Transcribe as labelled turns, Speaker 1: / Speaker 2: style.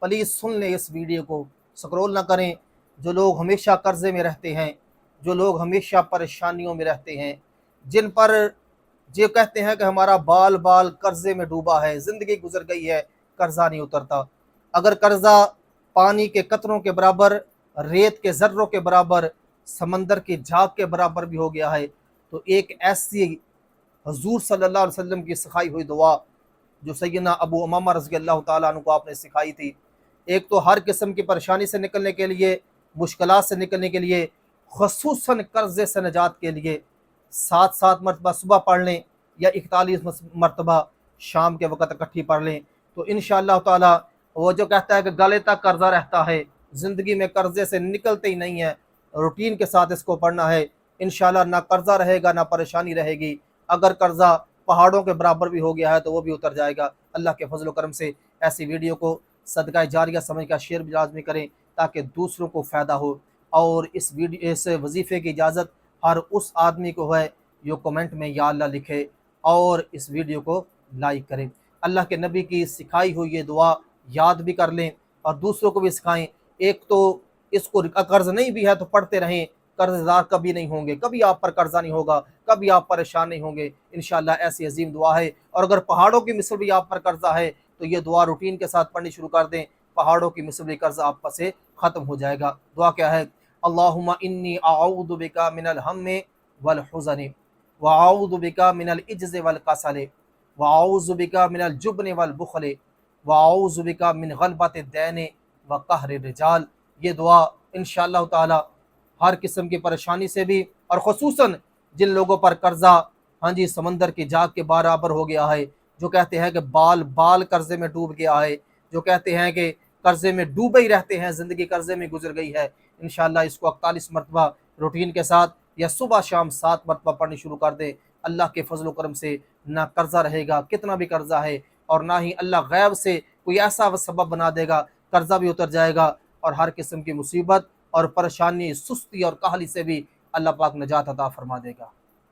Speaker 1: Please सुन लें इस video को, स्क्रॉल ना करें। जो लोग हमेशा कर्ज़े में रहते हैं, जो लोग हमेशा परेशानियों में रहते हैं, जिन पर जो कहते हैं कि हमारा बाल बाल कर्ज़े में डूबा है, ज़िंदगी गुजर गई है, कर्ज़ा नहीं उतरता। अगर कर्ज़ा पानी के कतरों के बराबर, रेत के ज़र्रों के बराबर, समंदर की झाग के बराबर भी हो गया है, तो एक ऐसी हुज़ूर सल्लल्लाहु अलैहि वसल्लम की सिखाई हुई दुआ जो सैयदना अबू उमामा रज़ी अल्लाह ताला अन्हु को आपने सिखाई थी, एक तो हर किस्म की परेशानी से निकलने के लिए, मुश्किलात से निकलने के लिए, ख़ुसूसन कर्ज़े से निजात के लिए 7-7 मरतबा सुबह पढ़ लें या 41 मरतबा शाम के वक़्त इकट्ठी पढ़ लें, तो इंशाअल्लाह ताला वो जो कहता है कि गले तक कर्ज़ा रहता है, ज़िंदगी में कर्ज़े से निकलते ही नहीं है, रूटीन के साथ इसको पढ़ना है। इंशाअल्लाह ना कर्ज़ा रहेगा, ना परेशानी रहेगी। अगर कर्ज़ा पहाड़ों के बराबर भी हो गया है तो वो भी उतर जाएगा। अल्लाह के फज़ल व करम से ऐसी वीडियो को सदका जारिया समझ कर शेयर भी लाज़मी करें ताकि दूसरों को फ़ायदा हो। और इस वजीफ़े की इजाज़त हर उस आदमी को है जो कमेंट में या अल्लाह लिखे और इस वीडियो को लाइक करें। अल्लाह के नबी की सिखाई हुई ये दुआ याद भी कर लें और दूसरों को भी सिखाएं। एक तो इसको कर्ज़ नहीं भी है तो पढ़ते रहें, कर्ज़दार कभी नहीं होंगे, कभी आप पर कर्ज़ा नहीं होगा, कभी आप परेशान नहीं होंगे। इंशाअल्लाह ऐसी अजीम दुआ है। और अगर पहाड़ों की मिस्र भी आप पर कर्ज़ा है तो ये दुआ रूटीन के साथ पढ़नी शुरू कर दें, पहाड़ों की मिस्र भी कर्ज़ा आप पर से ख़त्म हो जाएगा। दुआ क्या है? अल्लाहुम्मा इन्नी अऊज़ु बिका मिनल हम्मि वल हुज़नि व अऊज़ु बिका मिनल इज्ज़ि वल कसली व अऊज़ु बिका मिनल जुब्नि वल बुख़्लि व अऊज़ु बिका मिन ग़लबति दैन व क़हरि रिजाल। ये दुआ इंशाअल्लाह ताला हर किस्म की परेशानी से भी, और ख़ुसूसन जिन लोगों पर कर्ज़ा हाँ जी समंदर की झाग के बराबर हो गया है, जो कहते हैं कि बाल बाल कर्ज़े में डूब गया है, जो कहते हैं कि कर्ज़े में डूबे ही रहते हैं, ज़िंदगी कर्ज़े में गुजर गई है, इंशाअल्लाह इसको 41 मरतबा रूटीन के साथ या सुबह शाम 7 मरतबा पढ़नी शुरू कर दें। अल्लाह के फज़ल व करम से ना कर्ज़ा रहेगा कितना भी कर्ज़ा है, और ना ही अल्लाह गैब से कोई ऐसा सबब बना देगा, कर्ज़ा भी उतर जाएगा और हर किस्म की मुसीबत और परेशानी, सुस्ती और काहली से भी अल्लाह पाक निजात अता फरमा देगा।